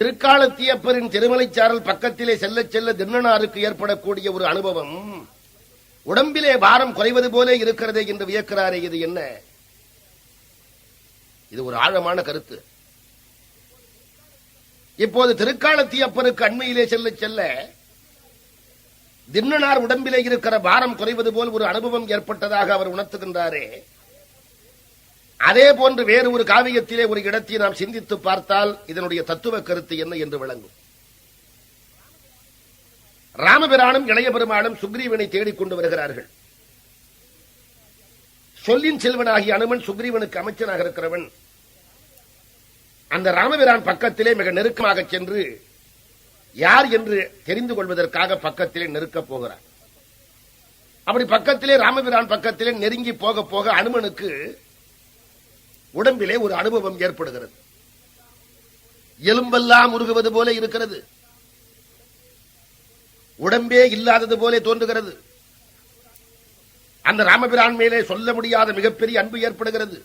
திருக்காலத்தியப்பரின் திருமலைச்சாரல் பக்கத்திலே செல்ல செல்ல திண்ணனாருக்கு ஏற்படக்கூடிய ஒரு அனுபவம் உடம்பிலே பாரம் குறைவது போல இருக்கிறதே என்று வியக்கிறாரே, இது என்ன? இது ஒரு ஆழமான கருத்து. இப்போது திருக்காலத்தியப்பருக்கு அண்மையிலே செல்ல செல்ல திண்ணனார் உடம்பிலே இருக்கிற பாரம் குறைவது போல் ஒரு அனுபவம் ஏற்பட்டதாக அவர் உணர்த்துகின்றாரே, அதே போன்று வேறு ஒரு காவியத்திலே ஒரு இடத்தை நாம் சிந்தித்து பார்த்தால் இதனுடைய தத்துவ கருத்து என்ன என்று விளங்கும். ராமபிரானும் இளைய பெருமானும் சுக்ரீவனை தேடிக்கொண்டு வருகிறார்கள். சொல்லின் செல்வனாகிய அனுமன் சுக்ரீவனுக்கு அமைச்சனாக இருக்கிறவன். அந்த ராமபிரான் பக்கத்திலே மிக நெருக்கமாக சென்று யார் என்று தெரிந்து கொள்வதற்காக பக்கத்திலே நெருக்கப் போகிறார். அப்படி பக்கத்திலே ராமபிரான் பக்கத்திலே நெருங்கி போக போக அனுமனுக்கு உடம்பிலே ஒரு அனுபவம் ஏற்படுகிறது. எலும்பெல்லாம் உருகுவது போல இருக்கிறது. உடம்பே இல்லாதது போல தோன்றுகிறது. அந்த ராமபிரான் மேலே சொல்ல முடியாத மிகப்பெரிய அன்பு ஏற்படுகிறது.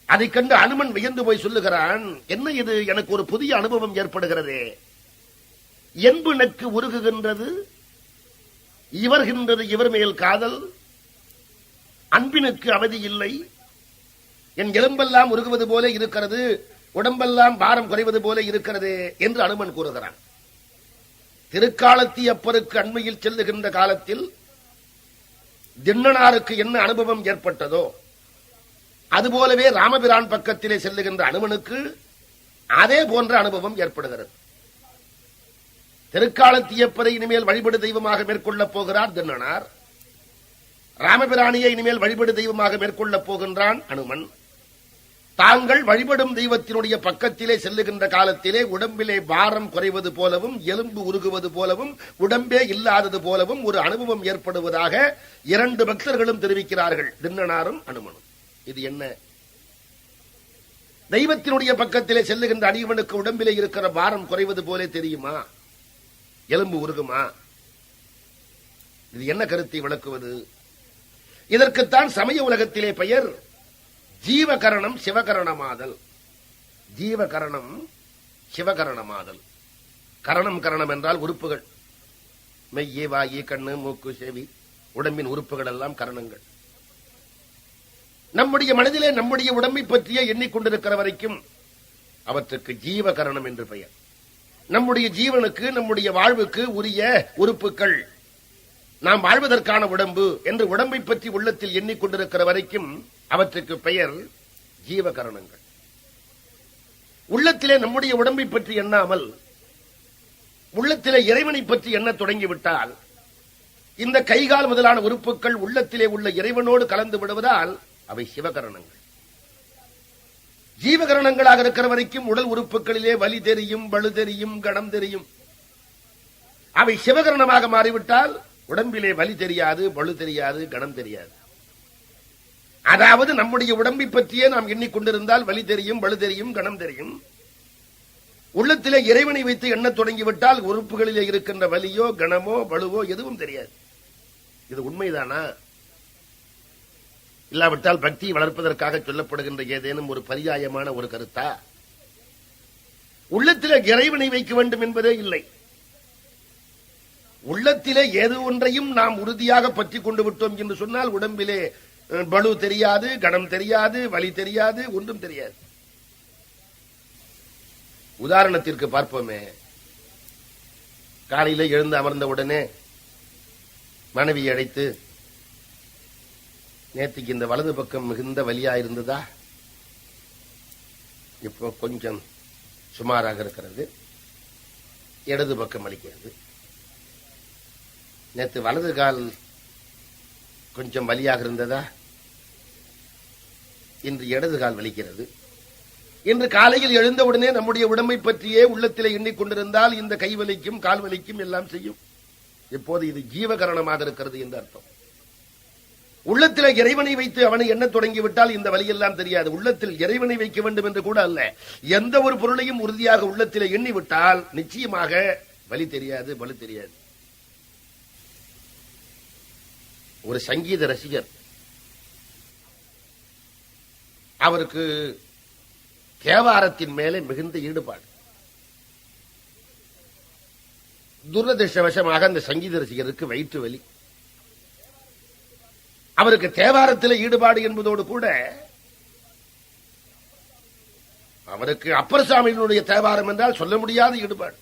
அதை கண்டு அனுமன் வியந்து போய் சொல்லுகிறான், என்ன இது, எனக்கு ஒரு புதிய அனுபவம் ஏற்படுகிறது. என்பு நெக்கு உருகுகின்றது, இவர்கின்றது இவர் மேல் காதல், அன்பினுக்கு அவதி இல்லை, என் எலும்பெல்லாம் உருகுவது போல இருக்கிறது, உடம்பெல்லாம் பாரம் குறைவது போல இருக்கிறது என்று அனுமன் கூறுகிறான். திருக்காலத்தியப்பருக்கு அண்மையில் செல்லுகின்ற காலத்தில் திண்ணனாருக்கு என்ன அனுபவம் ஏற்பட்டதோ அதுபோலவே ராமபிரான் பக்கத்திலே செல்லுகின்ற அனுமனுக்கு அதே போன்ற அனுபவம் ஏற்படுகிறது. திருக்காலத்தியப்பரை இனிமேல் வழிபடு தெய்வமாக மேற்கொள்ளப் போகிறார் திண்ணனார். ராமபிரானியை இனிமேல் வழிபடு தெய்வமாக மேற்கொள்ளப் போகின்றான் அனுமன். தாங்கள் வழிபடும் தெய்வத்தினுடைய பக்கத்திலே செல்லுகின்ற காலத்திலே உடம்பிலே பாரம் குறைவது போலவும் எலும்பு உருகுவது போலவும் உடம்பே இல்லாதது போலவும் ஒரு அனுபவம் ஏற்படுவதாக இரண்டு பக்தர்களும் தெரிவிக்கிறார்கள், திண்ணனாரும் அனுமனும். இது என்ன? தெய்வத்தினுடைய பக்கத்திலே செல்லுகின்ற அடியவனுக்கு உடம்பிலே இருக்கிற பாரம் குறைவது போல தெரியுமா? எலும்பு உருகுமா? இது என்ன கருத்தை விளக்குவது? இதற்குத்தான் சமய உலகத்திலே பெயர் ஜீவகரணம் சிவகரணமாதல். ஜீவகரணம் சிவகரணமாதல். கரணம் கரணம் என்றால் உறுப்புகள். மெய்யே, வாயி, கண்ணு, மூக்கு, செவி, உடம்பின் உறுப்புகள் எல்லாம் கரணங்கள். நம்முடைய மனதிலே நம்முடைய உடம்பை பற்றிய எண்ணிக்கொண்டிருக்கிற வரைக்கும் அவற்றுக்கு ஜீவகரணம் என்று பெயர். நம்முடைய ஜீவனுக்கு, நம்முடைய வாழ்வுக்கு உரிய உறுப்புகள், நாம் வாழ்வதற்கான உடம்பு என்று உடம்பை பற்றி உள்ளத்தில் எண்ணிக்கொண்டிருக்கிற வரைக்கும் அவற்றுக்கு பெயர் ஜீவகரணங்கள். உள்ளத்திலே நம்முடைய உடம்பை பற்றி எண்ணாமல் உள்ளத்திலே இறைவனை பற்றி எண்ண தொடங்கிவிட்டால் இந்த கைகால் முதலான உறுப்புகள் உள்ளத்திலே உள்ள இறைவனோடு கலந்து விடுவதால் அவை சிவகரணங்கள். ஜீவகரணங்களாக இருக்கிற வரைக்கும் உடல் உறுப்புகளிலே வலி தெரியும், பளு தெரியும், கணம் தெரியும். அவை சிவகரணமாக மாறிவிட்டால் உடம்பிலே வலி தெரியாது, பளு தெரியாது, கணம் தெரியாது. அதாவது நம்முடைய உடம்பை பற்றியே நாம் எண்ணிக்கொண்டிருந்தால் வலி தெரியும், பளு தெரியும், கணம் தெரியும். உள்ளத்திலே இறைவனை வைத்து எண்ணத் தொடங்கிவிட்டால் உறுப்புகளிலே இருக்கின்ற வலியோ கணமோ பளுவோ எதுவும் தெரியாது. இது உண்மைதானா? இல்லாவிட்டால் பக்தியை வளர்ப்பதற்காக சொல்லப்படுகின்ற ஏதேனும் ஒரு பரியாயமான ஒரு கருத்தா? உள்ளத்திலே இறைவனை வைக்க வேண்டும் என்பதே இல்லை. உள்ளத்திலே ஏது ஒன்றையும் நாம் உறுதியாக பற்றி கொண்டு விட்டோம் என்று சொன்னால் உடம்பிலே பளு தெரியாது, கணம் தெரியாது, வலி தெரியாது, ஒன்றும் தெரியாது. உதாரணத்திற்கு பார்ப்போமே, காலையில எழுந்து அமர்ந்த உடனே மனைவியை அழைத்து, நேற்றுக்கு இந்த வலது பக்கம் மிகுந்த வலியா இருந்ததா, இப்போ கொஞ்சம் சுமாராக இருக்கிறது, இடது பக்கம் வலிக்கிறது. நேற்று வலது கால் கொஞ்சம் வலியாக இருந்ததா, இன்று இடது கால் வலிக்கிறது. இன்று காலையில் எழுந்தவுடனே நம்முடைய உடம்பை பற்றியே உள்ளத்திலே எண்ணிக்கொண்டிருந்தால் இந்த கை வலிக்கும், கால் வலிக்கும், எல்லாம் செய்யும். இப்போது இது ஜீவகரணமாக இருக்கிறது என்று அர்த்தம். உள்ளத்திலே இறைவனை வைத்து அவனை எண்ணத் தொடங்கிவிட்டால் இந்த வலியெல்லாம் தெரியாது. உள்ளத்தில் இறைவனை வைக்க வேண்டும் என்று கூட அல்ல, எந்த ஒரு பொருளையும் உறுதியாக உள்ளத்திலே எண்ணிவிட்டால் நிச்சயமாக வலி தெரியாது, பளு தெரியாது. ஒரு சங்கீத ரசிகர், அவருக்கு தேவாரத்தின் மேலே மிகுந்த ஈடுபாடு. துரதிருஷ்டவசமாக அந்த சங்கீத ரசிகருக்கு வயிற்று வலி. அவருக்கு தேவாரத்தில் ஈடுபாடு என்பதோடு கூட அவருக்கு அப்பர் சாமியினுடைய தேவாரம் என்றால் சொல்ல முடியாத ஈடுபாடு.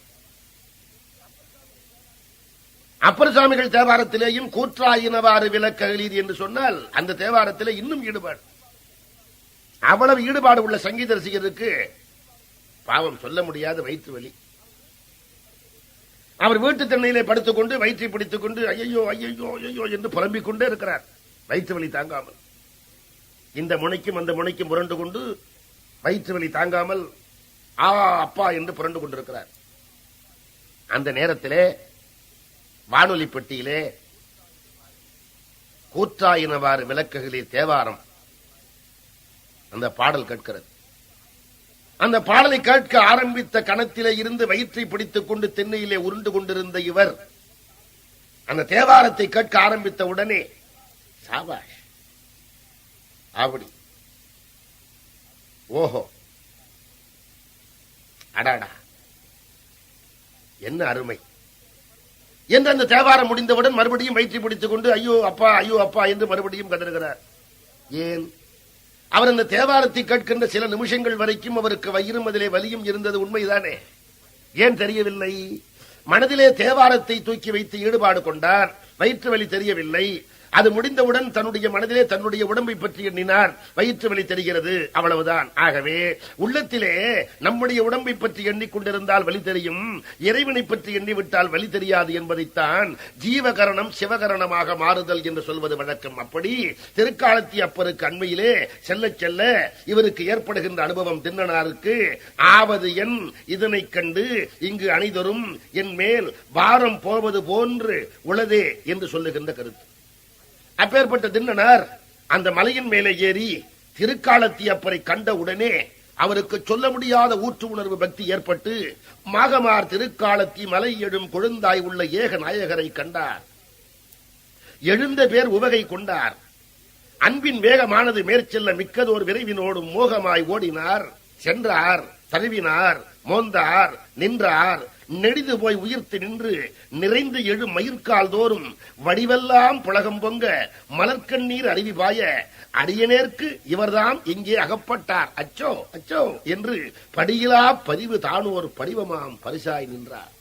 அப்பர் சாமிகள் தேவாரத்திலேயும் கூற்றாயினவாறு விளக்ககளீர் என்று சொன்னால் அந்த தேவாரத்திலே இன்னும் ஈடுபாடு. அவ்வளவு ஈடுபாடு உள்ள சங்கீத ரசிகருக்கு பாவம் சொல்ல முடியாத வயிற்று வலி. அவர் வீட்டு திண்ணையிலே படுத்துக் கொண்டு வயிற்றை பிடித்துக் கொண்டு ஐயோ ஐயோ ஐயோ என்று புலம்பிக் கொண்டே இருக்கிறார். வயிற்று வலி தாங்காமல் இந்த முனைக்கும் அந்த முனைக்கும் புரண்டு கொண்டு வயிற்று வலி தாங்காமல் அப்பா என்று புரண்டு கொண்டிருக்கிறார். அந்த நேரத்திலே வானொலி பெட்டியிலே கூற்றாயினவாறு விளக்குகளில் தேவாரம் அந்த பாடல் கேட்கிறது. அந்த பாடலை கேட்க ஆரம்பித்த கணத்திலே இருந்து வயிற்றை பிடித்துக் கொண்டு தென்னையிலே உருண்டு கொண்டிருந்த இவர் அந்த தேவாரத்தை கேட்க ஆரம்பித்த உடனே சாபாஷ், அப்படி, ஓஹோ, அடாடா, என்ன அருமை என்று அந்த தேவாரம் முடிந்தவுடன் மறுபடியும் வயிற்றை பிடித்துக் கொண்டு ஐயோ அப்பா என்று மறுபடியும் கதறுகிறார். ஏன்? அவர் அந்த தேவாரத்தை கேட்கின்ற சில நிமிஷங்கள் வரைக்கும் அவருக்கு வயிறும் அதிலே வலியும் இருந்தது உண்மைதானே? ஏன் தெரியவில்லை? மனதிலே தேவாரத்தை தூக்கி வைத்து ஈடுபாடு கொண்டார். வயிற்று வலி தெரியவில்லை. அது முடிந்தவுடன் தன்னுடைய மனதிலே தன்னுடைய உடம்பை பற்றி எண்ணினார். வயிற்று வலி தெரிகிறது, அவ்வளவுதான். ஆகவே உள்ளத்திலே நம்முடைய உடம்பை பற்றி எண்ணிக்கொண்டிருந்தால் வலி தெரியும், இறைவனை பற்றி எண்ணிவிட்டால் வலி தெரியாது என்பதைத்தான் ஜீவகரணம் சிவகரணமாக மாறுதல் என்று சொல்வது வழக்கம். அப்படி திருக்காலத்தி அப்பருக்கு அண்மையிலே செல்ல செல்ல இவருக்கு ஏற்படுகின்ற அனுபவம் திண்ணனாருக்கு ஆவது என் இதனை கண்டு இங்கு அணிதரும் என் மேல் வாரம் போவது போன்று உளதே என்று சொல்லுகின்ற கருத்து. அப்பேற்பட்ட திண்ணனார் அந்த மலையின் மேலே ஏறி திருக்காலத்தி அப்பரை கண்ட உடனே அவருக்கு சொல்ல முடியாத ஊற்று உணர்வு பக்தி ஏற்பட்டு மாகமார் திருக்காலத்தி மலை எழும் கொழுந்தாய் உள்ள ஏக நாயகரை கண்டார். எழுந்த பேர் உவகை கொண்டார். அன்பின் வேகமானது மேற்செல்ல மிக்கதோர் விரைவினோடும் மோகமாய் ஓடினார். சென்றார், தழுவினார், மோந்தார், நின்றார். நெடிது போய் உயிர்த்து நின்று நிறைந்து எழு மயிர்கால் தோறும் வடிவெல்லாம் புலகம் பொங்க மலர்கண்ணீர் அருவி பாய அடியனேற்கு இவர்தான் இங்கே அகப்பட்டார். அச்சோ அச்சோ என்று படியிலா பதிவு தானோர் படிவமாம் பரிசாய் நின்றார்.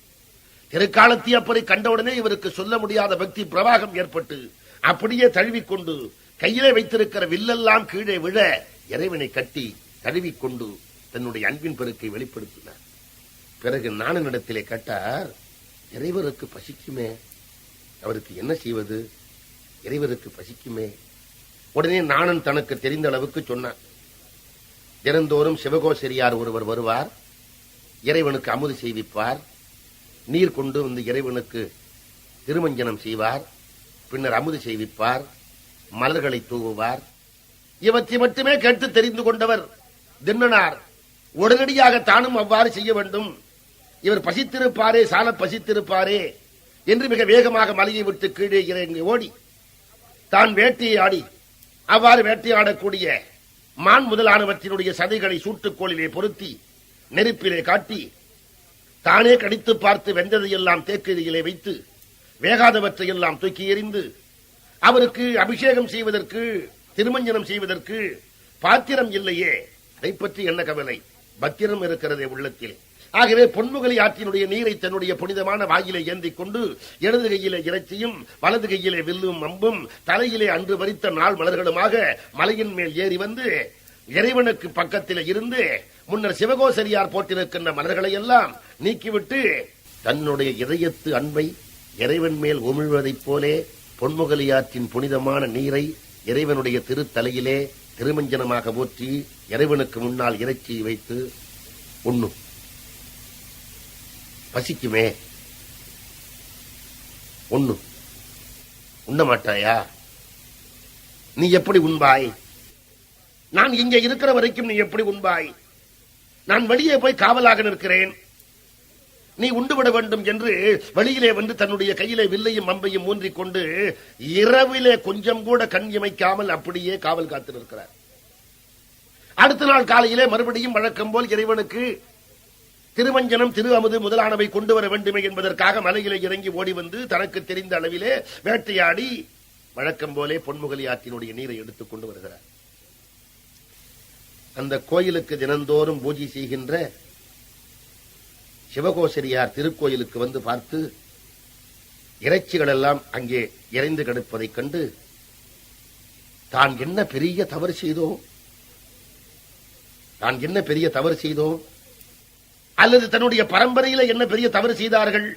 திருக்காலத்தி அப்பரை கண்டவுடனே இவருக்கு சொல்ல முடியாத பக்தி பிரவாகம் ஏற்பட்டு அப்படியே தழுவிக்கொண்டு கையிலே வைத்திருக்கிற வில்லெல்லாம் கீழே விழ இறைவனை கட்டி தழுவிக்கொண்டு தன்னுடைய அன்பின் பெருக்கை வெளிப்படுத்தினார். பிறகு நாணனிடத்திலே கேட்டார், இறைவருக்கு பசிக்குமே, அவருக்கு என்ன செய்வது? இறைவருக்கு பசிக்குமே. உடனே நாணன் தனக்கு தெரிந்த அளவுக்கு சொன்னார். தினந்தோறும் சிவகோசரியார் ஒருவர் வருவார், இறைவனுக்கு அமுது செய்விப்பார், நீர் கொண்டு வந்து இறைவனுக்கு திருமஞ்சனம் செய்வார், பின்னர் அமுது செய்விப்பார், மலர்களை தூவுவார். இவற்றை மட்டுமே கேட்டு தெரிந்து கொண்டவர் திண்ணனார். உடனடியாக தானும் அவ்வாறு செய்ய வேண்டும், இவர் பசித்திருப்பாரே, சால பசித்திருப்பாரே என்று மிக வேகமாக மலையை விட்டு கீழே இறங்கி ஓடி தான் வேட்டையாடி அவ்வாறு வேட்டையாடக்கூடிய மான் முதலானவற்றினுடைய சதைகளை சூட்டுக்கோளிலே பொருத்தி நெருப்பிலே காட்டி தானே கடித்து பார்த்து வெந்ததையெல்லாம் தேக்கதியிலே வைத்து வேகாதவற்றையெல்லாம் தூக்கி எறிந்து அவருக்கு அபிஷேகம் செய்வதற்கு திருமஞ்சனம் செய்வதற்கு பாத்திரம் இல்லையே, அதை பற்றி என்ன கவலை, பத்திரம் இருக்கிறதே உள்ளத்தில். ஆகவே பொன்முகலி ஆற்றினுடைய நீரை தன்னுடைய புனிதமான வாயிலை ஏந்திக் கொண்டு இடது கையிலே இறைச்சியும் வலது கையிலே வில்லும் அம்பும் தலையிலே அன்று வரித்த நாள் மலர்களுமாக மலையின் மேல் ஏறி வந்து இறைவனுக்கு பக்கத்தில் இருந்து முன்னர் சிவகோசரியார் போட்டிருக்கின்ற மலர்களை எல்லாம் நீக்கிவிட்டு தன்னுடைய இதயத்து அன்பை இறைவன் மேல் உமிழ்வதைப் போலே பொன்முகலி ஆற்றின் புனிதமான நீரை இறைவனுடைய திருத்தலையிலே திருமஞ்சனமாக ஊற்றி இறைவனுக்கு முன்னால் இறைச்சியை வைத்து உண்ணும். பசிக்குமே, உண்ணும். உண்ண மாட்டாயா? நீ எப்படி உண்பாய்? நான் இங்கே இருக்கிற வரைக்கும் நீ எப்படி உண்பாய்? நான் வெளியே போய் காவலாக நிற்கிறேன், நீ உண்டுவிட வேண்டும் என்று வெளியிலே வந்து தன்னுடைய கையிலே வில்லையும் அம்பையும் ஊன்றிக் கொண்டு இரவிலே கொஞ்சம் கூட கண் இமைக்காமல் அப்படியே காவல் காத்து நிற்கிறார். அடுத்த நாள் காலையிலே மறுபடியும் வழக்கம் போல் இறைவனுக்கு திருமஞ்சனம், திரு அமுது முதலானவை கொண்டு வர வேண்டுமே என்பதற்காக மலையிலே இறங்கி ஓடி வந்து தனக்கு தெரிந்த அளவிலே வேட்டையாடி வழக்கம் போலே பொன்முகலி ஆற்றினுடைய நீரை எடுத்துக் கொண்டு வருகிறார். அந்த கோயிலுக்கு தினந்தோறும் பூஜை செய்கின்ற சிவகோசரியார் திருக்கோயிலுக்கு வந்து பார்த்து இறைச்சிகள் எல்லாம் அங்கே இறைந்து கிடப்பதைக் கண்டு தான் என்ன பெரிய தவறு செய்தோம், அல்லது தன்னுடைய பரம்பரையில என்ன பெரிய தவறு செய்தார்கள்,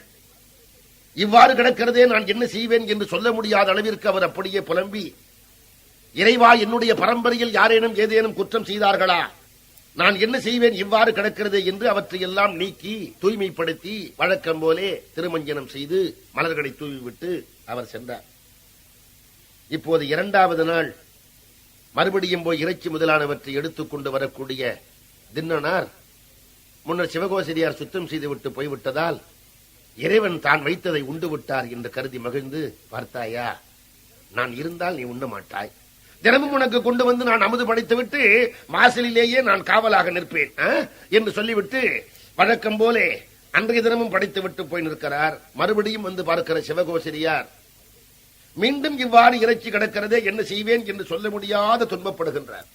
இவ்வாறு கிடக்கிறதே நான் என்ன செய்வேன் என்று சொல்ல முடியாத அளவிற்கு அவர் அப்படியே புலம்பி, இறைவா, என்னுடைய பரம்பரையில் யாரேனும் ஏதேனும் குற்றம் செய்தார்களா, நான் என்ன செய்வேன் இவ்வாறு கிடக்கிறதே என்று அவற்றையெல்லாம் நீக்கி தூய்மைப்படுத்தி வழக்கம் போலே திருமஞ்சனம் செய்து மலர்களை தூவிவிட்டு அவர் சென்றார். இப்போது இரண்டாவது நாள் மறுபடியும் போய் இறைச்சி முதலானவற்றை எடுத்துக்கொண்டு வரக்கூடிய தின்னனார் முன்னர் சிவகோசரியார் சுத்தம் செய்துவிட்டு போய்விட்டதால் இறைவன் தான் வைத்ததை உண்டு விட்டார் என்று கருதி மகிழ்ந்து, பார்த்தாயா, நான் இருந்தால் நீ உண்ண மாட்டாய், தினமும் உனக்கு கொண்டு வந்து நான் அமுது படைத்துவிட்டு வாசலிலேயே நான் காவலாக நிற்பேன் என்று சொல்லிவிட்டு வழக்கம் போலே அன்றைய தினமும் படைத்து விட்டு போய் நிற்கிறார். மறுபடியும் வந்து பார்க்கிற சிவகோசரியார் மீண்டும் இவ்வாறு இறைச்சி கிடக்கிறதே என்ன செய்வேன் என்று சொல்ல முடியாத துன்பப்படுகின்றார்.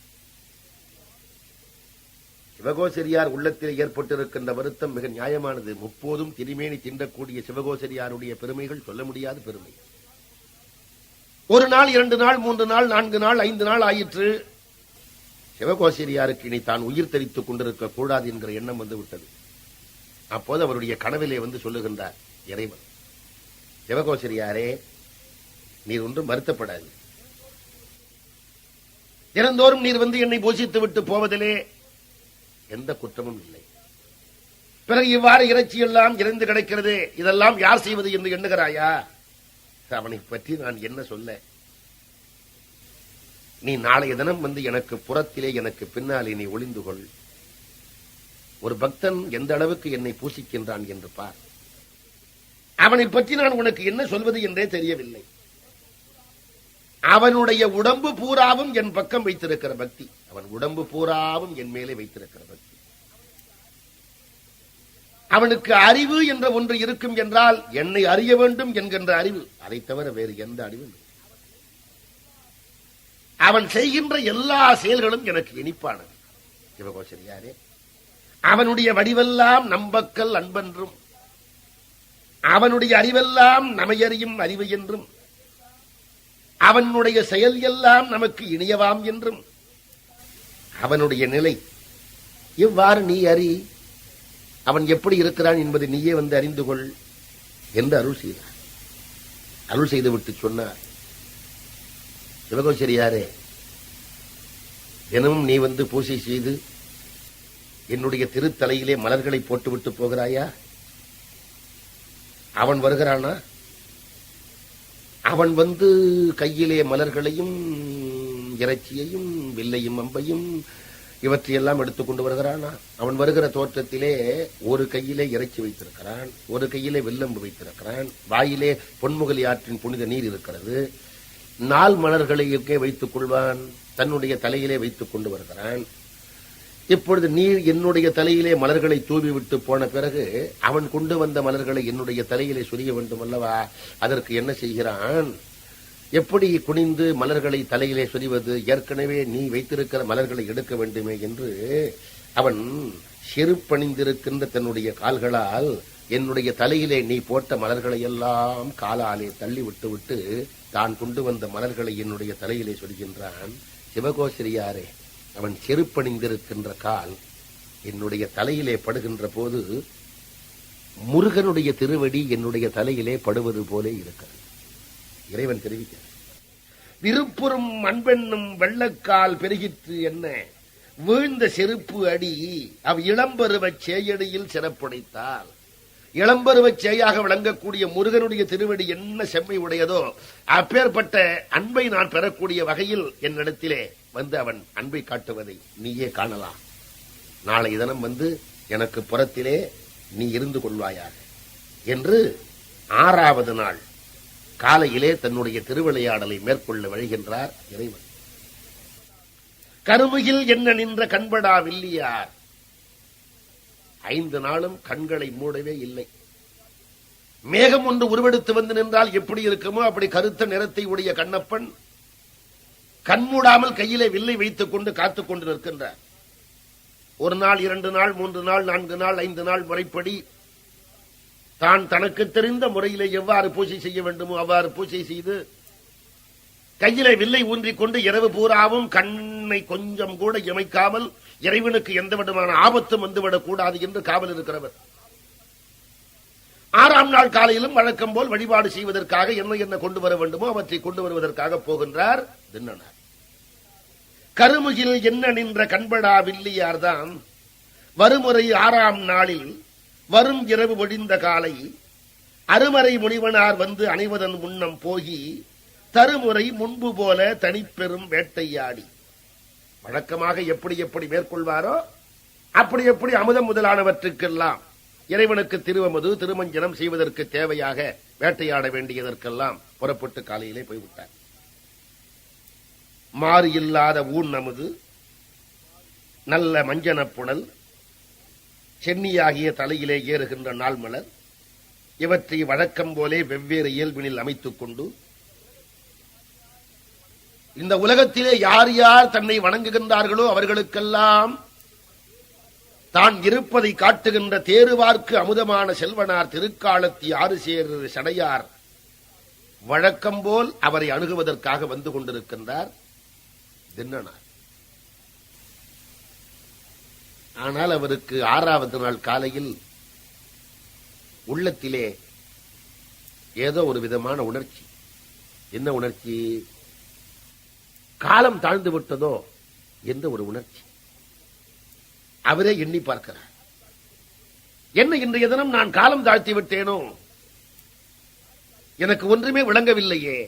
சிவகோசரியார் உள்ளத்தில் ஏற்பட்டிருக்கின்ற வருத்தம் மிக நியாயமானது. முப்போதும் திருமேனி தின்றக்கூடிய சிவகோசரியாருடைய பெருமைகள் சொல்ல முடியாத பெருமை. ஒரு நாள், 2 நாள், 3 நாள், 4 நாள், 5 நாள் ஆயிற்று. சிவகோசரியாருக்கு இனி தான் உயிர் தரித்துக் கொண்டிருக்க கூடாது என்கிற எண்ணம் வந்து விட்டது. அப்போது அவருடைய கனவிலே வந்து சொல்லுகின்றார் இறைவன், சிவகோசரியாரே, நீர் ஒன்றும் வருத்தப்படாது, தினந்தோறும் நீர் வந்து என்னை போஷித்து விட்டு போவதிலே எந்த குற்றமும் இல்லை. பிறகு இவ்வாறு இறைச்சி எல்லாம் இறந்து கிடைக்கிறது, இதெல்லாம் யார் செய்வது என்று எண்ணுகிறாயா? அவனை பற்றி நான் என்ன சொல்ல? நீ நாளைய தினம் வந்து எனக்கு புறத்திலே எனக்கு பின்னாலே நீ ஒளிந்து கொள். ஒரு பக்தன் எந்த அளவுக்கு என்னை பூசிக்கின்றான் என்று பார். அவனை பற்றி நான் உனக்கு என்ன சொல்வது என்றே தெரியவில்லை. அவனுடைய உடம்பு பூராவும் என் பக்கம் வைத்திருக்கிற பக்தி, அவன் உடம்பு பூராவும் என் மேலே வைத்திருக்கிற பக்தி. அவனுக்கு அறிவு என்ற ஒன்று இருக்கும் என்றால் என்னை அறிய வேண்டும் என்கின்ற அறிவு, அதை தவிர வேறு எந்த அறிவும். அவன் செய்கின்ற எல்லா செயல்களும் எனக்கு இனிப்பானது. சிவகோசரியாரே, அவனுடைய வடிவெல்லாம் நம்பக்கல் அன்பென்றும், அவனுடைய அறிவெல்லாம் நமையறியும் அறிவு என்றும், அவனுடைய செயல் எல்லாம் நமக்கு இனியவாம் என்றும், அவனுடைய நிலை இவ்வாறு நீ அறி, அவன் எப்படி இருக்கிறான் என்பதை நீயே வந்து அறிந்து கொள் என்று அருள் செய்தார். அருள் செய்துவிட்டு சொன்னார், சிவகோசரியாரே, தினமும் நீ வந்து பூஜை செய்து என்னுடைய திருத்தலையிலே மலர்களை போட்டுவிட்டு போகிறாயா? அவன் வருகிறானா? அவன் வந்து கையிலே மலர்களையும் இறைச்சியையும் வில்லையும் அம்பையும் இவற்றையெல்லாம் எடுத்துக்கொண்டு வருகிறானா? அவன் வருகிற தோற்றத்திலே ஒரு கையிலே இறைச்சி வைத்திருக்கிறான், ஒரு கையிலே வில்லம்பு வைத்திருக்கிறான், வாயிலே பொன்முகலி ஆற்றின் புனித நீர் இருக்கிறது. 4 மலர்களை எங்கே வைத்துக் கொள்வான்? தன்னுடைய தலையிலே வைத்துக் கொண்டு வருகிறான். இப்பொழுது நீர் என்னுடைய தலையிலே மலர்களை தூவி விட்டு போன பிறகு அவன் கொண்டு வந்த மலர்களை என்னுடைய தலையிலே சொரிய வேண்டும் அல்லவா? அதற்கு என்ன செய்கிறான்? எப்படி குனிந்து மலர்களை தலையிலே சொரிவது? ஏற்கனவே நீ வைத்திருக்கிற மலர்களை எடுக்க வேண்டுமே என்று அவன் செருப்பணிந்திருக்கின்ற தன்னுடைய கால்களால் என்னுடைய தலையிலே நீ போட்ட மலர்களை எல்லாம் காலாலே தள்ளி விட்டு தான் கொண்டு வந்த மலர்களை என்னுடைய தலையிலே சொல்கின்றான். சிவகோசரியாரே, அவன் செருப்பணிந்திருக்கின்ற கால் என்னுடைய தலையிலே படுகின்ற போது முருகனுடைய திருவடி என்னுடைய தலையிலே படுவது போலே இருக்கிறது. இறைவன் தெரிவிக்கிறார், விருப்புறும் அன்பென்னும் வெள்ளக்கால் பெருகிற்று என்ன, வீழ்ந்த செருப்பு அடி அவ் இளம்பருவச் சேயடியில் சிறப்புடைத்தால். இளம்பருவச் சேயாக விளங்கக்கூடிய முருகனுடைய திருவடி என்ன செம்மை உடையதோ அப்பேற்பட்ட அன்பை நான் பெறக்கூடிய வகையில் என்னிடத்திலே வந்து அவன் அன்பை காட்டுவதை நீயே காணலாம். நாளை தினம் வந்து எனக்கு புறத்திலே நீ இருந்து கொள்வாயாக என்று 6வது நாள் காலையிலே தன்னுடைய திருவிளையாடலை மேற்கொள்ள வழிகின்றார் இறைவன். கருமுகில் என்ன நின்ற கண்படா வில்லியார், 5 நாளும் கண்களை மூடவே இல்லை. மேகம் ஒன்று உருவெடுத்து வந்து நின்றால் எப்படி இருக்குமோ அப்படி கருத்த நிறத்தை உடைய கண்ணப்பன் கண்மூடாமல் கையிலே வில்லை வைத்துக் கொண்டு காத்துக் கொண்டு நிற்கின்றார். 1 நாள் 2 நாள் 3 நாள் 4 நாள் 5 நாள் முறைப்படி தான் தனக்கு தெரிந்த முறையிலே எவ்வாறு பூஜை செய்ய வேண்டுமோ அவ்வாறு பூஜை செய்து கையிலே வில்லை ஊன்றிக் கொண்டு இரவு பூராவும் கண்ணை கொஞ்சம் கூட இமைக்காமல் இறைவனுக்கு எந்த விதமான ஆபத்தும் வந்துவிடக் கூடாது என்று காவல் இருக்கிறவர். 6ஆம் நாள் காலையிலும் வழக்கம் போல் வழிபாடு செய்வதற்காக என்ன கொண்டு வர வேண்டுமோ அவற்றை கொண்டு வருவதற்காக போகின்றார் திண்ணனார். கருமுகில் என்ன நின்ற கண்படா வில்லியார்தான் வருமுறை 6ஆம் நாளில் வரும் இரவு ஒழிந்த காலை அருமறை முனிவனார் வந்து அனைவதன் முன்னம் போகி தருமுறை முன்பு போல தனிப்பெரும் வேட்டையாடி வழக்கமாக எப்படி எப்படி மேற்கொள்வாரோ அப்படி எப்படி அமுதம் முதலானவற்றுக்கெல்லாம் இறைவனுக்கு திருவமது திருமஞ்சனம் செய்வதற்கு தேவையாக வேட்டையாட வேண்டியதற்கெல்லாம் புறப்பட்டு காலையிலே போய்விட்டார். மாறு இல்லாத ஊன் அமுது, நல்ல மஞ்சனப் புனல், சென்னியாகிய தலையிலே ஏறுகின்ற நாள் மலர் இவற்றை வழக்கம் போலே வெவ்வேறு இயல்பினில் அமைத்துக் கொண்டு இந்த உலகத்திலே யார் யார் தன்னை வணங்குகின்றார்களோ அவர்களுக்கெல்லாம் தான் இருப்பதை காட்டுகின்ற தேருவார்க்கு அமுதமான செல்வனார் திருக்காலத்தி 6 சேர் சடையார் வழக்கம் போல் அவரை அணுகுவதற்காக வந்து கொண்டிருக்கின்றார் திண்ணனார். ஆனால் அவருக்கு 6வது நாள் காலையில் உள்ளத்திலே ஏதோ ஒரு விதமான உணர்ச்சி. என்ன உணர்ச்சி? காலம் தாழ்ந்து விட்டதோ என்ற ஒரு உணர்ச்சி. அவரே எண்ணி பார்க்கிறார், என்ன இன்றைய தினம் நான் காலம் தாழ்த்தி விட்டேனோ, எனக்கு ஒன்றுமே விளங்கவில்லையே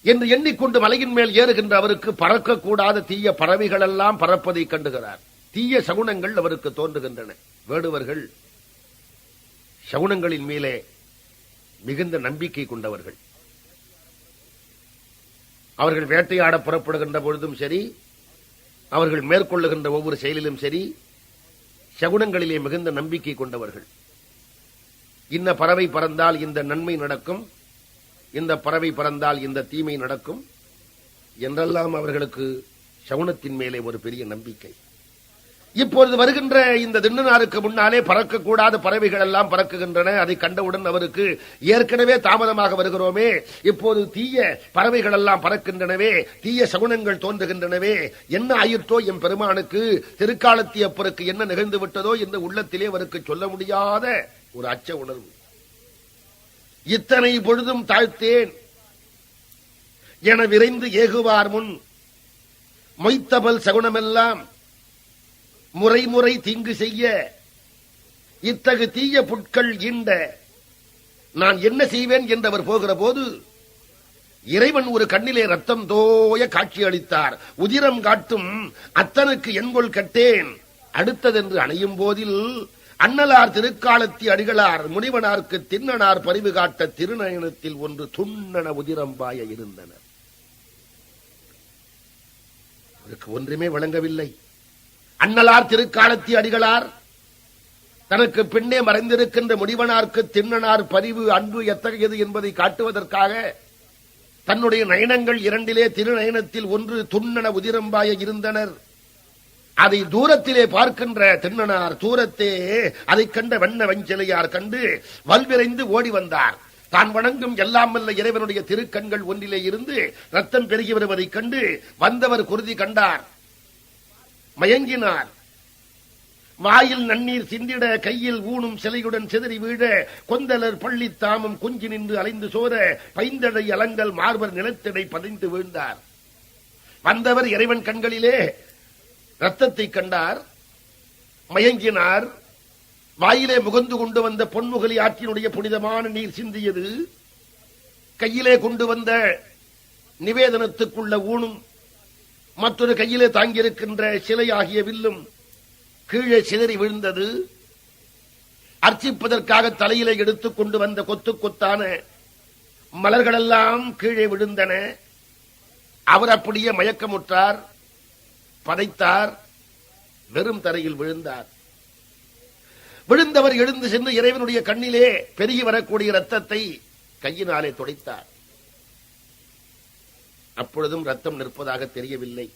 என்று எண்ணிக்கொண்டு மலையின் மேல் ஏறுகின்ற அவருக்கு பறக்கக்கூடாத தீய பறவைகள் எல்லாம் பறப்பதை கண்டுகிறார். தீய சகுனங்கள் அவருக்கு தோன்றுகின்றன. வேடுவர்கள் சகுனங்களின் மேலே மிகுந்த நம்பிக்கை கொண்டவர்கள். அவர்கள் வேட்டையாட புறப்படுகின்ற பொழுதும் சரி, அவர்கள் மேற்கொள்ளுகின்ற ஒவ்வொரு செயலிலும் சரி, சகுனங்களிலே மிகுந்த நம்பிக்கை கொண்டவர்கள். இந்த பறவை பறந்தால் இந்த நன்மை நடக்கும், இந்த பறவை பறந்தால் இந்த தீமை நடக்கும் என்றெல்லாம் அவர்களுக்கு சகுனத்தின் மேலே ஒரு பெரிய நம்பிக்கை. இப்பொழுது வருகின்ற இந்த திண்ணனாருக்கு முன்னாலே பறக்கக்கூடாத பறவைகள் எல்லாம் பறக்குகின்றன. அதை கண்டவுடன் அவருக்கு ஏற்கனவே தாமதமாக வருகிறோமே, இப்போது தீய பறவைகள் எல்லாம் பறக்கின்றனவே, தீய சகுனங்கள் தோன்றுகின்றனவே, என்ன ஆயிற்றோ எம் பெருமானுக்கு, திருக்காலத்தியப்பருக்கு என்ன நிகழ்ந்து விட்டதோ என்று உள்ளத்திலே அவருக்கு சொல்ல முடியாத ஒரு அச்ச உணர்வு. இத்தனை பொழுதும் தாழ்த்தேன் என விரைந்து ஏகுவார் முன் மொய்த்தபல் சகுனமெல்லாம் முறை தீங்கு செய்ய இத்தகு தீய புட்கள் ஈண்ட நான் என்ன செய்வேன் என்றவர் போகிற போது இறைவன் ஒரு கண்ணிலே ரத்தம் தோய காட்சி அளித்தார். உதிரம் காட்டும் அத்தனுக்கு என்கொள் கட்டேன் அடுத்ததென்று அணையும் போதில் அண்ணலார் திருக்காலத்தி அடிகளார் முனிவனார்க்கு திண்ணனார் பரிவு காட்ட திருநயனத்தில் ஒன்று துண்ணன உதிரம்பாய இருந்தனர். அவருக்கு ஒன்றுமே வழங்கவில்லை. அண்ணலார் திருக்காலத்தி அடிகளார் தனக்கு பின்னே மறைந்திருக்கின்ற முடிவனார்க்கு திண்ணனார் பரிவு அன்பு எத்தகையது என்பதை காட்டுவதற்காக தன்னுடைய நயனங்கள் 2 திருநயனத்தில் ஒன்று துண்ணன உதிரம்பாய இருந்தனர். அதை தூரத்திலே பார்க்கின்ற திண்ணனார் தூரத்தே அதை கண்ட வண்ண வஞ்சலையார் கண்டு வல்விரைந்து ஓடி வந்தார். தான் வணங்கும் எல்லாம் வல்ல இறைவனுடைய திருக்கண்கள் ஒன்றிலே இருந்து ரத்தம் பெருகி வருவதைக் கண்டு வந்தவர் குருதி கண்டார், மயங்கினார். வாயில் நன்னீர் சிந்திட கையில் ஊனும் சிலையுடன் சிதறி வீழ கொந்தலர் பள்ளி தாமும் குஞ்சி நின்று அலைந்து சோர பைந்தடை அலங்கல் மார்பர் நிலத்திடை பதிந்து வீழ்ந்தார். வந்தவர் இறைவன் கண்களிலே ரத்தத்தை கண்டார், மயங்கினார். வாயிலே முகந்து கொண்டு வந்த பொன்முகலி ஆற்றினுடைய புனிதமான நீர் சிந்தியது. கையிலே கொண்டு வந்த நிவேதனத்துக்குள்ள ஊனும் மற்றொரு கையிலே தாங்கியிருக்கின்ற சிலை ஆகிய வில்லும் கீழே சிதறி விழுந்தது. அர்ச்சிப்பதற்காக தலையிலே எடுத்துக் கொண்டு வந்த கொத்து கொத்தான மலர்களெல்லாம் கீழே விழுந்தன. அவர் அப்படியே மயக்கமுற்றார், பதைத்தார், வெறும் தரையில் விழுந்தார். விழுந்தவர் எழுந்து சென்று இறைவனுடைய கண்ணிலே பெருகி வரக்கூடிய ரத்தத்தை கையினாலே துடைத்தார். அப்பொழுதும் ரத்தம் நிற்பதாக தெரியவில்லை.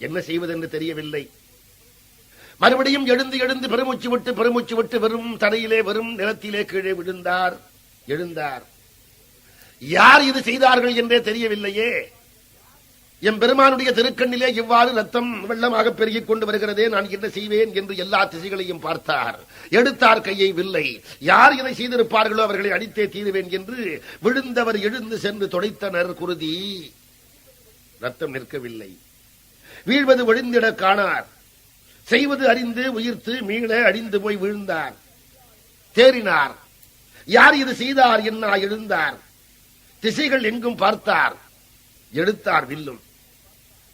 என்ன செய்வதென்று தெரியவில்லை. மறுபடியும் எழுந்து பெருமூச்சு விட்டு வெறும் தரையிலே வெறும் நிலத்திலே கீழே விழுந்தார். எழுந்தார். யார் இது செய்தார்கள் என்றே தெரியவில்லையே. என் பெருமானுடைய திருக்கண்ணிலே இவ்வாறு ரத்தம் வெள்ளமாக பெருகிக் கொண்டு வருகிறதே, நான் என்ன செய்வேன் என்று எல்லா திசைகளையும் பார்த்தார். எடுத்தார் கையை வில்லை. யார் இதை செய்திருப்பார்களோ அவர்களை அடித்தே தீருவேன் என்று விழுந்தவர் எழுந்து சென்று துடைத்தனர். குருதி ரத்தம் நிற்கவில்லை. வீழ்வது ஒழிந்திட காணார். செய்வது அறிந்து உயிர்த்து மீள அடிந்து போய் விழுந்தார். தேறினார். யார் இது செய்தார் என்ன எழுந்தார். திசைகள் எங்கும் பார்த்தார். எடுத்தார் வில்லும்.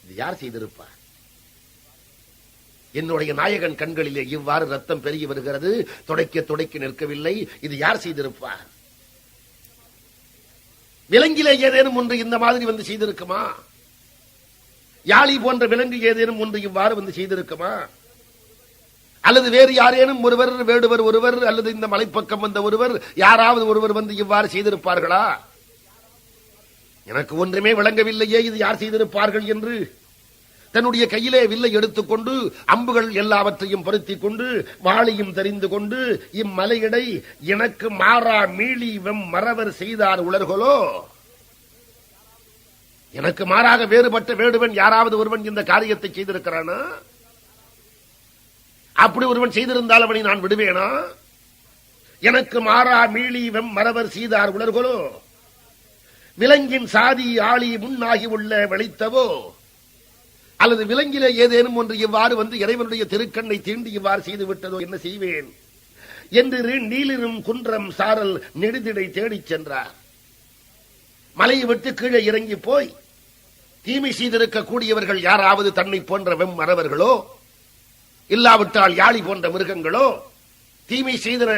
இது யார் செய்திருப்பார்? என்னுடைய நாயகன் கண்களிலே இவ்வாறு ரத்தம் பெருகி வருகிறது. துடைக்க நிற்கவில்லை. இது யார் செய்திருப்பார்? விலங்கிலே ஏதேனும் ஒன்று இந்த மாதிரி வந்து செய்திருக்குமா? யாழி போன்ற விலங்கு ஏதேனும் ஒன்று இவ்வாறு வந்து செய்திருக்குமா? அல்லது வேறு யாரேனும் ஒருவர், வேடுவர் ஒருவர், அல்லது இந்த மலைப்பக்கம் வந்த ஒருவர், யாராவது ஒருவர் வந்து இவ்வாறு செய்திருப்பார்களா? எனக்கு ஒன்றுமே விளங்கவில்லையே, இது யார் செய்திருப்பார்கள் என்று. தன்னுடைய கையிலே வில்லை எடுத்துக்கொண்டு அம்புகள் எல்லாவற்றையும் பொருத்திக் கொண்டு வாளையும் தெரிந்து கொண்டு இம்மலையிடை எனக்கு மாறா மீளி வெம் மறவர் செய்தார் உலர்களோ. எனக்கு மாறாக வேறுபட்ட வேடுவன் யாராவது ஒருவன் இந்த காரியத்தை செய்திருக்கிறானா? அப்படி ஒருவன் செய்திருந்தால் அவனை நான் விடுவேனா? எனக்கு மாறா மீளி வெம் மறவர் செய்தார் உலர்களோ. விலங்கின் சாதி ஆளி முன்னாகி உள்ள வெளித்தவோ, அல்லது விலங்கிலே ஏதேனும் ஒன்று இவ்வாறு வந்து இறைவனுடைய திருக்கண்ணை தீண்டி இவ்வாறு செய்து விட்டதோ, என்ன செய்வேன் என்று நீலிரும் குன்றம் சாரல் நெடுதிடை தேடிச் சென்றார். மலையை விட்டு கீழே இறங்கி போய் தீமை செய்திருக்கக்கூடியவர்கள் யாராவது தன்னை போன்ற வெம் மறவர்களோ, இல்லாவிட்டால் யாழி போன்ற மிருகங்களோ தீமை செய்தன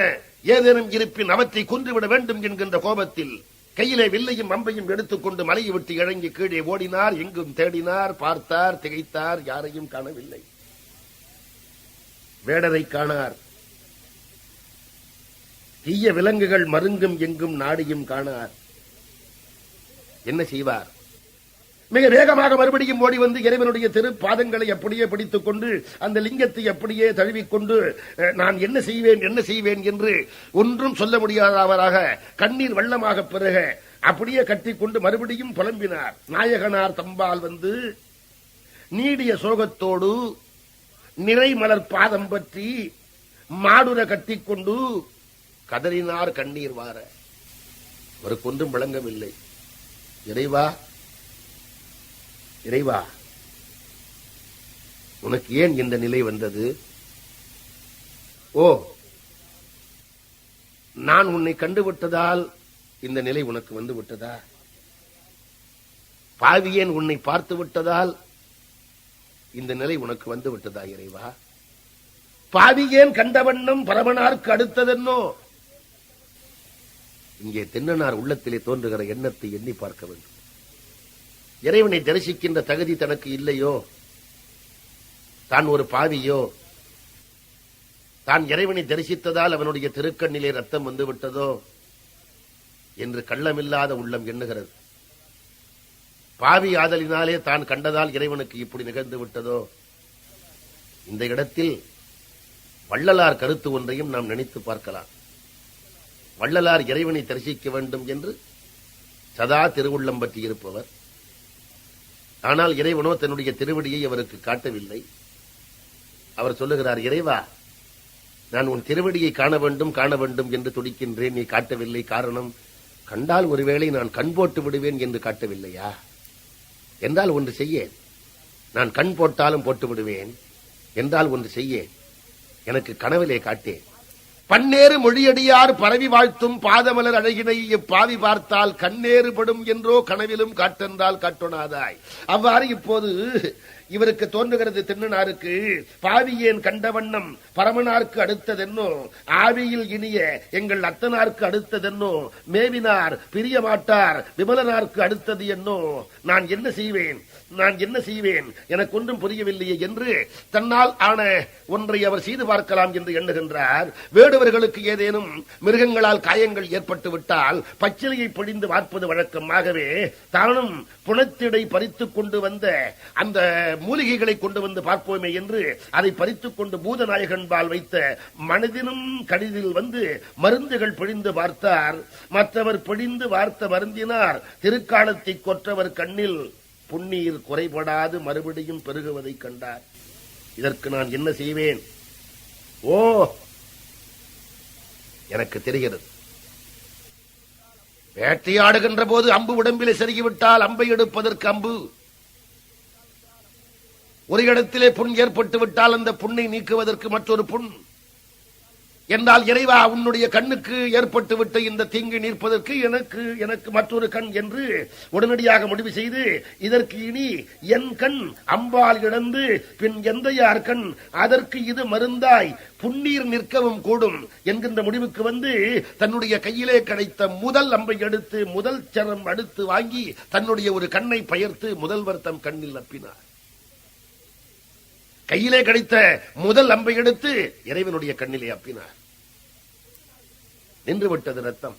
ஏதேனும் இருப்பின் அவற்றை கொன்றுவிட வேண்டும் என்கின்ற கோபத்தில் கையிலே வில்லையும் அம்பையும் எடுத்துக்கொண்டு மலையை விட்டு இறங்கி கீழே ஓடினார். எங்கும் தேடினார், பார்த்தார், திகைத்தார். யாரையும் காணவில்லை. வேடரை காணார். தீய விலங்குகள் மருங்கும் எங்கும் நாடியும் காணார். என்ன செய்வார்? மிக வேகமாக மறுபடியும் ஓடி வந்து இறைவனுடைய திருப்பாதங்களை அப்படியே பிடித்துக் கொண்டு அந்த லிங்கத்தை அப்படியே தழுவிக்கொண்டு நான் என்ன செய்வேன் என்று ஒன்றும் சொல்ல முடியாதவராக கண்ணீர் வெள்ளமாக பிறக அப்படியே கட்டிக்கொண்டு மறுபடியும் புலம்பினார். நாயகனார் தம்பால் வந்து நீடிய சோகத்தோடு நிறை மலர் பாதம் பற்றி மாடுர கட்டிக்கொண்டு கதறினார். கண்ணீர் வார. அவருக்கு ஒன்றும் விளங்கவில்லை. இறைவா, உனக்கு ஏன் இந்த நிலை வந்தது? ஓ, நான் உன்னை கண்டுவிட்டதால் இந்த நிலை உனக்கு வந்து விட்டதா? பாவியேன் உன்னை பார்த்து விட்டதால் இந்த நிலை உனக்கு வந்து விட்டதா? இறைவா, பாவியேன் கண்டவண்ணம் பரமனார்க்கு அடுத்ததென்னோ. இங்கே தென்னனார் உள்ளத்திலே தோன்றுகிற எண்ணத்தை எண்ணி பார்க்க வேண்டும். இறைவனை தரிசிக்கின்ற தகுதி தனக்கு இல்லையோ, தான் ஒரு பாவியோ, தான் இறைவனை தரிசித்ததால் அவனுடைய திருக்கண்ணிலே ரத்தம் வந்து விட்டதோ என்று கள்ளமில்லாத உள்ளம் எண்ணுகிறது. பாவி ஆதலினாலே தான் கண்டதால் இறைவனுக்கு இப்படி நிகழ்ந்து விட்டதோ. இந்த இடத்தில் வள்ளலார் கருத்து ஒன்றையும் நாம் நினைத்து பார்க்கலாம். வள்ளலார் இறைவனை தரிசிக்க வேண்டும் என்று சதா திருவுள்ளம் பற்றி இருப்பவர். ஆனால் இறைவனோ தன்னுடைய திருவடியை அவருக்கு காட்டவில்லை. அவர் சொல்லுகிறார், இறைவா, நான் உன் திருவடியை காண வேண்டும் என்று துடிக்கின்றேன், நீ காட்டவில்லை. காரணம், கண்டால் ஒருவேளை நான் கண் போட்டு விடுவேன் என்று காட்டவில்லையா? என்றால் ஒன்று செய்யேன், நான் கண் போட்டாலும் போட்டு விடுவேன் என்றால் ஒன்று செய்யேன், எனக்கு கனவிலே காட்டேன். பன்னேறு மொழியடியார் பரவி வாழ்த்தும் பாதமலர் அழகினை இப்பாவி பார்த்தால் கண்ணேறு படும் என்றோ கனவிலும் காட்டென்றால் காட்டொணாதாய். அவ்வாறு இப்போது இவருக்கு தோன்றுகிறது திண்ணனாருக்கு பாவியேன் கண்டவண்ணம் பரமனாருக்கு அடுத்ததென்னோ ஆவியில் இனிய எங்கள் அத்தனாருக்கு அடுத்ததென்னோ மேவினார் பிரிய மாட்டார் விமலனாருக்கு அடுத்தது என்னோ நான் என்ன செய்வேன் எனக்கு ஒன்றும் புரியவில்லையே என்று தன்னால் ஆன ஒன்றை அவர் செய்து பார்க்கலாம் என்று எண்ணுகின்றார். வேடுவர்களுக்கு ஏதேனும் மிருகங்களால் காயங்கள் ஏற்பட்டு விட்டால் பச்சிலையை பிழிந்து வார்ப்பது வழக்கமாகவே தானும் புனத்திடை பறித்துக் கொண்டு வந்த அந்த மூலிகைகளை கொண்டு வந்து பார்ப்போமே என்று அதை பறித்துக் கொண்டு பூதநாயகன்பால் வைத்த மனதினும் கடிதில் வந்து மருந்துகள் பிழிந்து பார்த்தார். மற்றவர் பிழிந்து வார்த்த மருந்தினார் திருக்காலத்தை கொற்றவர் கண்ணில் புண்ணீர் குறைபடாது மறுபடியும் பெருகுவதை கண்டார். இதற்கு நான் என்ன செய்வேன்? ஓ, எனக்கு தெரிகிறது. வேட்டையாடுகின்ற போது அம்பு உடம்பிலே செருகிவிட்டால் அம்பை எடுப்பதற்கு அம்பு, ஒரு இடத்திலே புண் ஏற்பட்டு விட்டால் அந்த புண்ணை நீக்குவதற்கு மற்றொரு புண் என்றால் இறைவா உன்னுடைய கண்ணுக்கு ஏற்பட்டு விட்ட இந்த தீங்கு நீர்ப்பதற்கு எனக்கு மற்றொரு கண் என்று உடனடியாக முடிவு செய்து இதற்கு இனி என் கண் அம்பால் இழந்து பின் எந்தையார் கண் அதற்கு இது மருந்தாய் புண்ணீர் நிற்கவும் கூடும் என்கின்ற முடிவுக்கு வந்து தன்னுடைய கையிலே கிடைத்த முதல் அம்பை எடுத்து முதல் சரம் அடுத்து வாங்கி தன்னுடைய ஒரு கண்ணை பெயர்த்து முதல்வர் தம் கண்ணில் அப்பினார். கையிலே கிடைத்த முதல் அம்பை எடுத்து இறைவனுடைய கண்ணிலே அப்பினார். நின்று விட்டது ரத்தம்.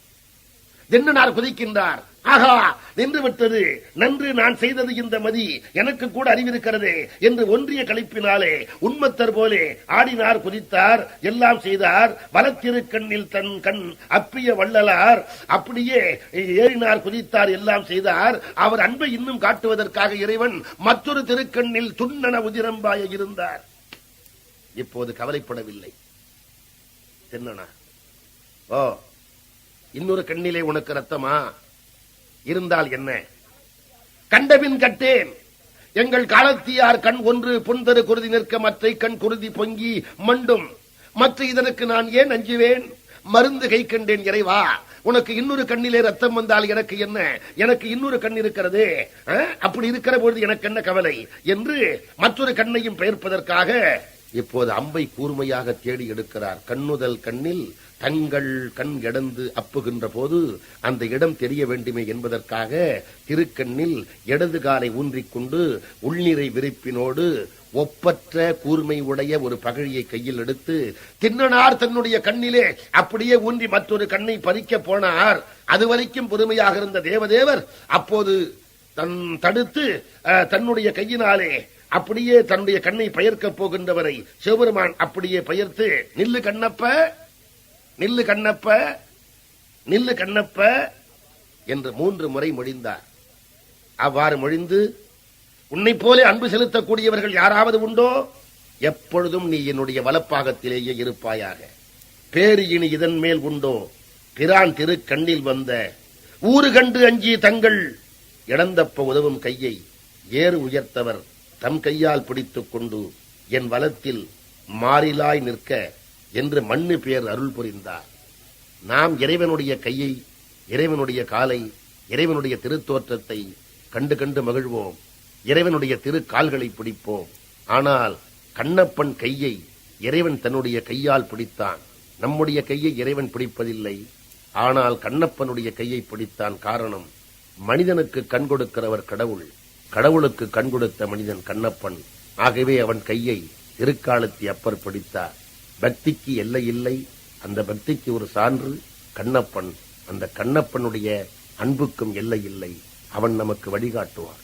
திண்ணனார் குதிக்கின்றார். ஆகா, நின்று விட்டது, நன்று, நான் செய்தது இந்த மதி, எனக்கு கூட அறிவிருக்கிறது என்று ஒன்றிய கழிப்பினாலே உண்மத்தர் போலே ஆடினார், குதித்தார், எல்லாம் செய்தார். வலத்திருக்கண்ணில் தன் கண் அப்பிய வள்ளலார் அப்படியே ஏறினார், குதித்தார், எல்லாம் செய்தார். அவர் அன்பை இன்னும் காட்டுவதற்காக இறைவன் மற்றொரு திருக்கண்ணில் துண்ணன உதிரம்பாய இருந்தார். இப்போது கவலைப்படவில்லை திண்ணனார். ஓ, இன்னொரு கண்ணிலே உனக்கு ரத்தமா? இருந்தால் என்ன? கண்டபின் கட்டேன். எங்கள் காலத்தியார் கண் ஒன்று புன்தரு குருதி நிற்க மற்றை கண் குருதி பொங்கி மண்டும். மற்ற இதற்கு நான் ஏன் அஞ்சுவேன்? மருந்து கை கண்டேன் இறைவா. உனக்கு இன்னொரு கண்ணிலே ரத்தம் வந்தால் எனக்கு என்ன? எனக்கு இன்னொரு கண் இருக்கிறது. அப்படி இருக்கிற பொழுது எனக்கு என்ன கவலை என்று மற்றொரு கண்ணையும் பெயர்ப்பதற்காக இப்போது அம்பை கூர்மையாக தேடி எடுக்கிறார். கண்ணுதல் கண்ணில் தங்கள் கண் இடந்து அப்புகின்ற போது அந்த இடம் தெரிய வேண்டுமே என்பதற்காக திருக்கண்ணில் இடது காலை ஊன்றிக்கொண்டு உள்நீரை விரிப்பினோடு ஒப்பற்ற கூர்மை உடைய ஒரு பகழியை கையில் எடுத்து திண்ணனார் தன்னுடைய கண்ணிலே அப்படியே ஊன்றி மற்றொரு கண்ணை பறிக்க போனார். அதுவரைக்கும் பொறுமையாக இருந்த தேவதேவர் அப்போது தடுத்து தன்னுடைய கையினாலே அப்படியே தன்னுடைய கண்ணை பெயர்க்க போகின்றவரை சிவபெருமான் அப்படியே பெயர்த்து நில்லு கண்ணப்ப, நில்லு கண்ணப்ப, நில்லு கண்ணப்ப என்று 3 முறை மொழிந்தார். அவ்வாறு மொழிந்து, உன்னை போல அன்பு செலுத்தக்கூடியவர்கள் யாராவது உண்டோ? எப்பொழுதும் நீ என்னுடைய வலப்பாகத்திலேயே இருப்பாயாக. பேரு இனி இதன் மேல் உண்டோ? பிரான் திரு கண்ணில் வந்த ஊறு கண்டு அஞ்சி தங்கள் இழந்தப்ப உதவும் கையை ஏறு உயர்த்தவர் தம் கையால் பிடித்துக் கொண்டு என் வலத்தில் மாறிலாய் நிற்க என்று மண்ணு பேர் அருள் புரிந்தார். நாம் இறைவனுடைய கையை, இறைவனுடைய காலை, இறைவனுடைய திருத்தோற்றத்தை கண்டு கண்டு மகிழ்வோம். இறைவனுடைய திரு கால்களை பிடிப்போம். ஆனால் கண்ணப்பன் கையை இறைவன் தன்னுடைய கையால் பிடித்தான். நம்முடைய கையை இறைவன் பிடிப்பதில்லை. ஆனால் கண்ணப்பனுடைய கையை பிடித்தான். காரணம், மனிதனுக்கு கண் கொடுக்கிறவர் கடவுள், கடவுளுக்கு கண் கொடுத்த மனிதன் கண்ணப்பன். ஆகவே அவன் கையை திருக்காலத்தி அப்பர் பிடித்தார். பக்திக்கு எல்லை இல்லை. அந்த பக்திக்கு ஒரு சான்று கண்ணப்பன். அந்த கண்ணப்பனுடைய அன்புக்கும் எல்லை இல்லை. அவன் நமக்கு வழிகாட்டுவான்.